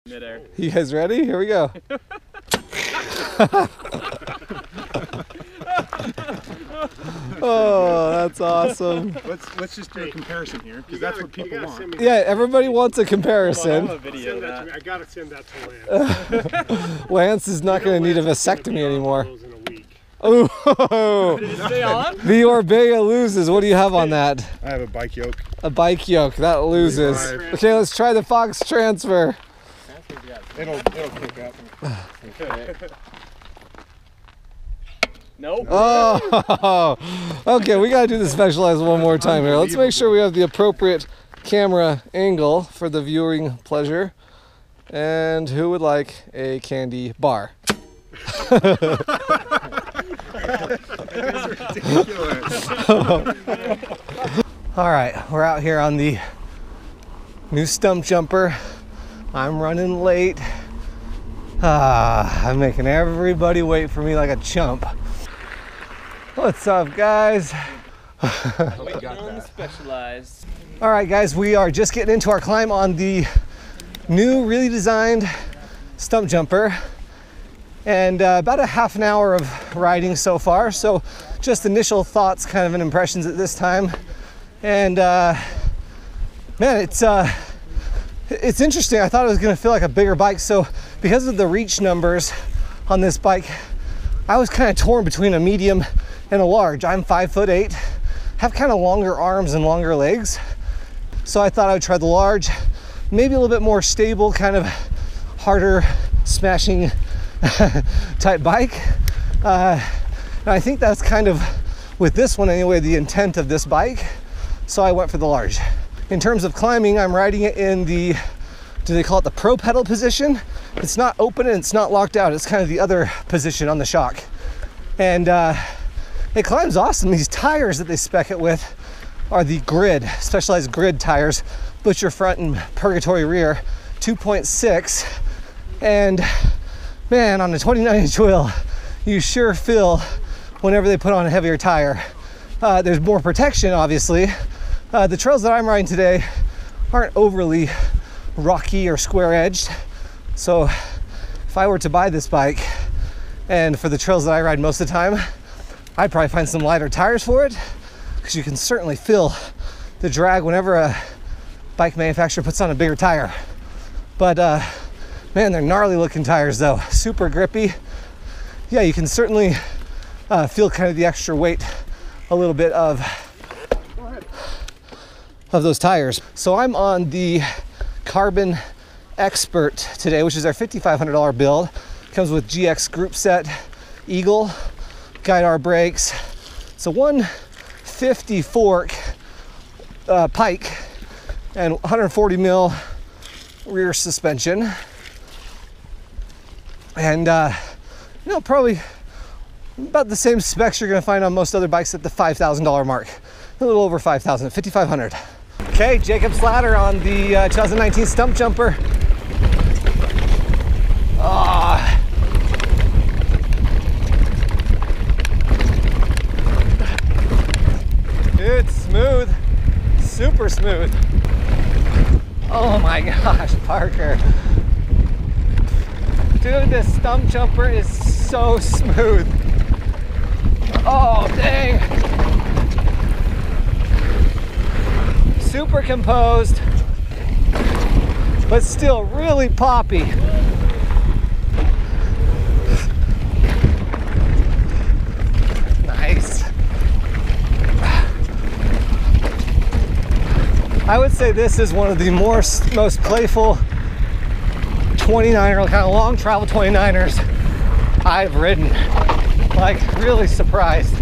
Midair. You guys ready? Here we go. Oh, that's awesome. Let's just do a comparison here, because that's what people want. Yeah, everybody wants a comparison. I gotta send that to Lance. Lance is not going to need a vasectomy anymore. Did it stay on? The Orbea loses. What do you have on that? I have a bike yoke. A bike yoke. That loses. Okay, let's try the Fox transfer. It'll kick up. Nope. Oh, okay, we got to do the Specialized one more time here. Let's make sure we have the appropriate camera angle for the viewing pleasure. And who would like a candy bar? All right, we're out here on the new Stumpjumper. I'm running late. I'm making everybody wait for me like a chump. What's up, guys? Specialized. All right, guys, we are just getting into our climb on the new, really designed Stumpjumper. And about a half an hour of riding so far. So just initial thoughts, kind of, and impressions at this time. And man, it's interesting. I thought it was gonna feel like a bigger bike. So because of the reach numbers on this bike, I was kind of torn between a medium and a large. I'm 5'8", have kind of longer arms and longer legs. So I thought I would try the large, maybe a little bit more stable, kind of harder smashing type bike. And I think that's kind of, with this one anyway, the intent of this bike. So I went for the large. In terms of climbing, I'm riding it in the, do they call it the pro pedal position? It's not open and it's not locked out. It's kind of the other position on the shock. And it climbs awesome. These tires that they spec it with are the Grid, Specialized Grid tires, Butcher front and Purgatory rear, 2.6. And man, on the 29-inch wheel, you sure feel whenever they put on a heavier tire. There's more protection, obviously. The trails that I'm riding today aren't overly rocky or square-edged. So if I were to buy this bike, and for the trails that I ride most of the time, I'd probably find some lighter tires for it, because you can certainly feel the drag whenever a bike manufacturer puts on a bigger tire. But man, they're gnarly looking tires though, super grippy. Yeah, you can certainly feel kind of the extra weight a little bit of those tires. So I'm on the Carbon Expert today, which is our $5,500 build. Comes with GX group set, Eagle, guide our brakes. It's a 150 fork pike and 140 mil rear suspension. And you know, probably about the same specs you're gonna find on most other bikes at the $5,000 mark. A little over 5,000, 5,500. Okay, Jacob's ladder on the 2019 Stumpjumper. Ah. Dude, smooth, super smooth. Oh my gosh, Parker. Dude, this Stumpjumper is so smooth. Oh, dang. Super composed, but still really poppy. Nice. I would say this is one of the most playful 29er, kind of long travel 29ers I've ridden. Like, really surprised.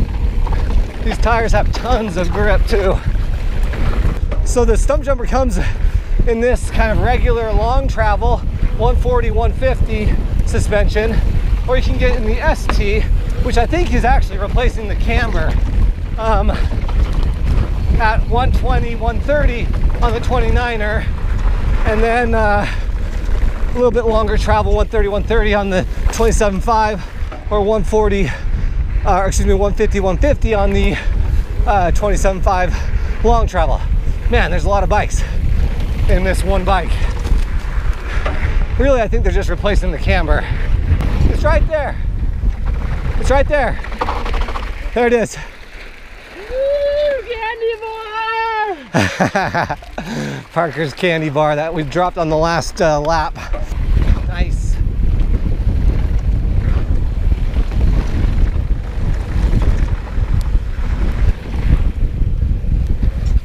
These tires have tons of grip too. So the Stumpjumper comes in this kind of regular long travel 140, 150 suspension, or you can get in the ST, which I think is actually replacing the camber at 120, 130 on the 29er, and then a little bit longer travel 130, 130 on the 27.5, or 140, excuse me, 150, 150 on the 27.5 long travel. Man, there's a lot of bikes in this one bike. Really, I think they're just replacing the camber. It's right there. It's right there. There it is. Woo, candy bar! Parker's candy bar that we dropped on the last lap. Nice.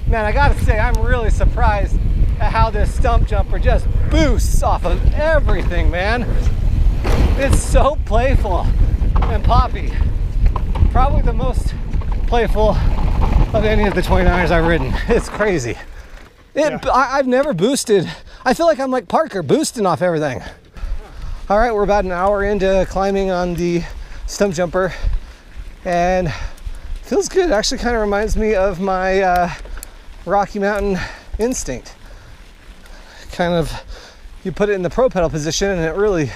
Man, I gotta say, I'm really surprised at how this stump jumper just boosts off of everything, man. It's so playful and poppy. Probably the most playful of any of the 29ers I've ridden. It's crazy. I've never boosted. I feel like I'm like Parker, boosting off everything. All right, we're about an hour into climbing on the stump jumper and feels good. It actually kind of reminds me of my Rocky Mountain instinct. Kind of, you put it in the pro pedal position and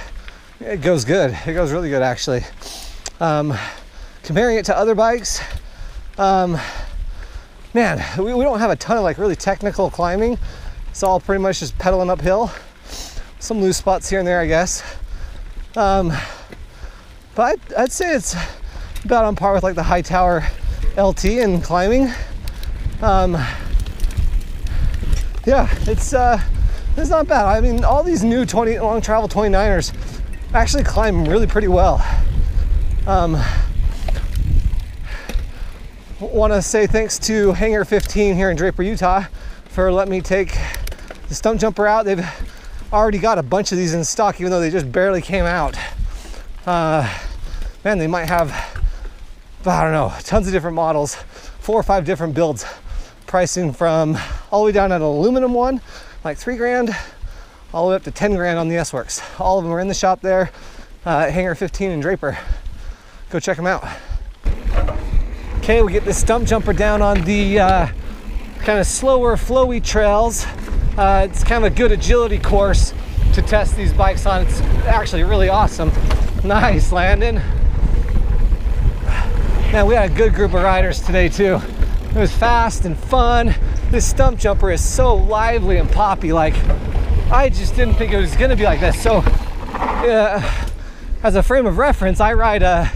it goes good. It goes really good, actually. Comparing it to other bikes, man, we don't have a ton of like really technical climbing. It's all pretty much just pedaling uphill. Some loose spots here and there, I guess. But I'd say it's about on par with like the High Tower LT in climbing. Yeah, it's not bad. I mean, all these new long travel 29ers actually climb really pretty well. Want to say thanks to Hangar 15 here in Draper, Utah for letting me take the stump jumper out. They've already got a bunch of these in stock, even though they just barely came out. Man, they might have, I don't know, tons of different models, 4 or 5 different builds, pricing from all the way down at an aluminum one, like $3 grand, all the way up to 10 grand on the S-Works. All of them are in the shop there at Hangar 15 in Draper. Go check them out. Okay, we get this stump jumper down on the kind of slower, flowy trails. It's kind of a good agility course to test these bikes on. It's actually really awesome. Nice, Landon. Man, we had a good group of riders today too. It was fast and fun. This stump jumper is so lively and poppy. Like, I just didn't think it was gonna be like this. So, as a frame of reference, I ride a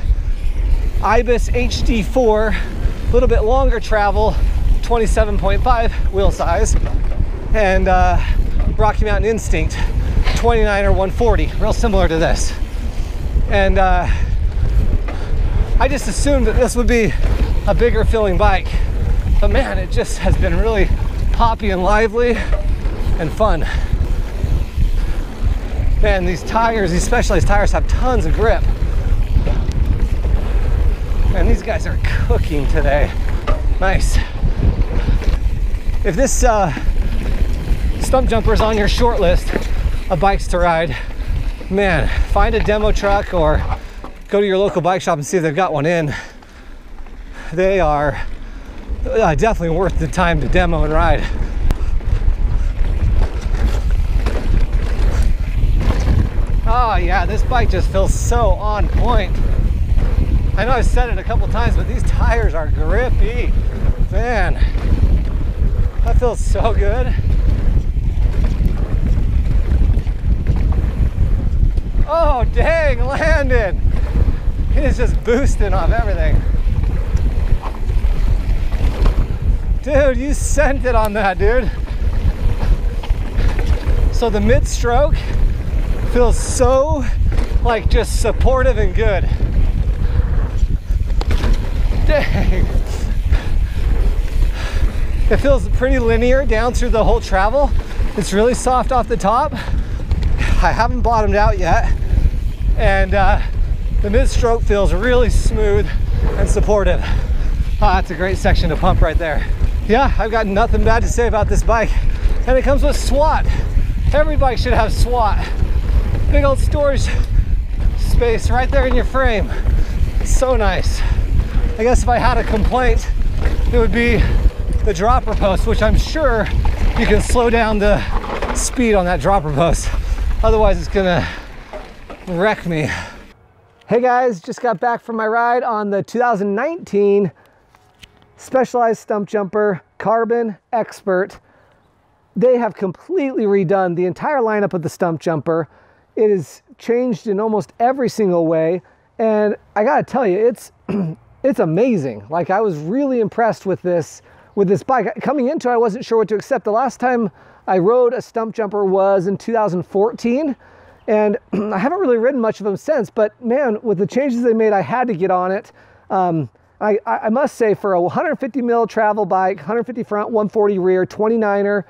Ibis HD4, a little bit longer travel, 27.5 wheel size, and Rocky Mountain Instinct 29er 140, real similar to this. And I just assumed that this would be a bigger feeling bike, but man, it just has been really poppy and lively and fun. Man, these tires, these Specialized tires have tons of grip. Man, these guys are cooking today. Nice. If this stump jumper is on your short list of bikes to ride, man, find a demo truck or go to your local bike shop and see if they've got one in. They are definitely worth the time to demo and ride. Oh yeah, this bike just feels so on point. I know I've said it a couple times, but these tires are grippy. Man, that feels so good. Oh, dang, Landon. He is just boosting off everything. Dude, you sent it on that, dude. So the mid-stroke feels so, like, just supportive and good. Dang. It feels pretty linear down through the whole travel. It's really soft off the top. I haven't bottomed out yet. And the mid-stroke feels really smooth and supportive. That's a great section to pump right there. Yeah, I've got nothing bad to say about this bike. And it comes with SWAT. Every bike should have SWAT. Big old storage space right there in your frame. So nice. I guess if I had a complaint, it would be the dropper post, which I'm sure you can slow down the speed on that dropper post. Otherwise, it's gonna wreck me. Hey guys, just got back from my ride on the 2019 Specialized Stump Jumper Carbon Expert. They have completely redone the entire lineup of the Stump Jumper. It has changed in almost every single way. And I gotta tell you, it's amazing. Like, I was really impressed with this bike. Coming into it, I wasn't sure what to accept. The last time I rode a Stumpjumper was in 2014, and I haven't really ridden much of them since, but man, with the changes they made, I had to get on it. I must say, for a 150 mil travel bike, 150 front, 140 rear, 29er,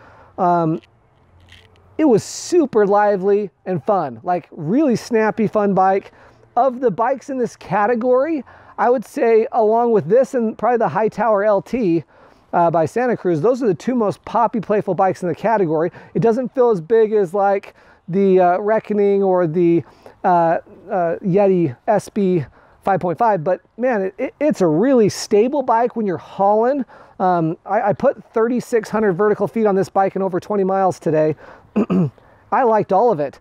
it was super lively and fun, like really snappy, fun bike. Of the bikes in this category, I would say, along with this and probably the Hightower LT by Santa Cruz, those are the two most poppy, playful bikes in the category. It doesn't feel as big as like the Reckoning or the Yeti SB 5.5, but man, it's a really stable bike when you're hauling. I put 3,600 vertical feet on this bike in over 20 miles today. I liked all of it.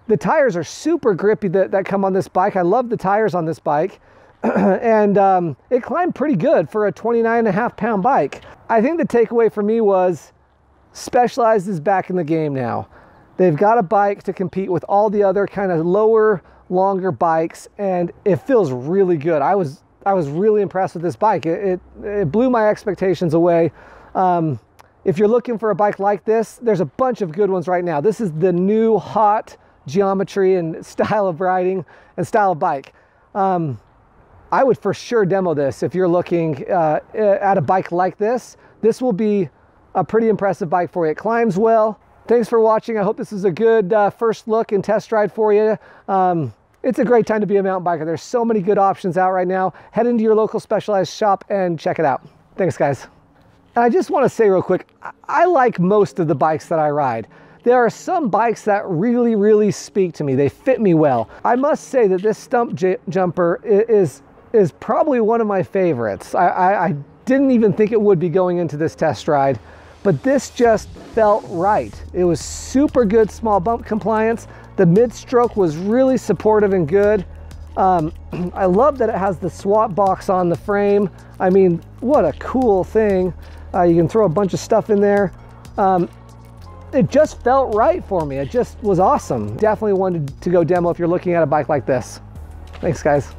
The tires are super grippy that come on this bike. I love the tires on this bike. And it climbed pretty good for a 29.5 pound bike. I think the takeaway for me was Specialized is back in the game now. They've got a bike to compete with all the other kind of lower, longer bikes, and it feels really good. I was really impressed with this bike. It blew my expectations away. If you're looking for a bike like this, there's a bunch of good ones right now. This is the new hot geometry and style of riding and style of bike. I would for sure demo this. If you're looking at a bike like this, this will be a pretty impressive bike for you. It climbs well. Thanks for watching. I hope this is a good first look and test ride for you. It's a great time to be a mountain biker. There's so many good options out right now. Head into your local Specialized shop and check it out. Thanks, guys. And I just want to say real quick, I like most of the bikes that I ride. There are some bikes that really, really speak to me. They fit me well. I must say that this Stumpjumper is probably one of my favorites. I didn't even think it would be going into this test ride, but this just felt right. It was super good small bump compliance. The mid-stroke was really supportive and good. I love that it has the swap box on the frame. I mean, what a cool thing. You can throw a bunch of stuff in there. It just felt right for me. It just was awesome. Definitely wanted to go demo if you're looking at a bike like this. Thanks, guys.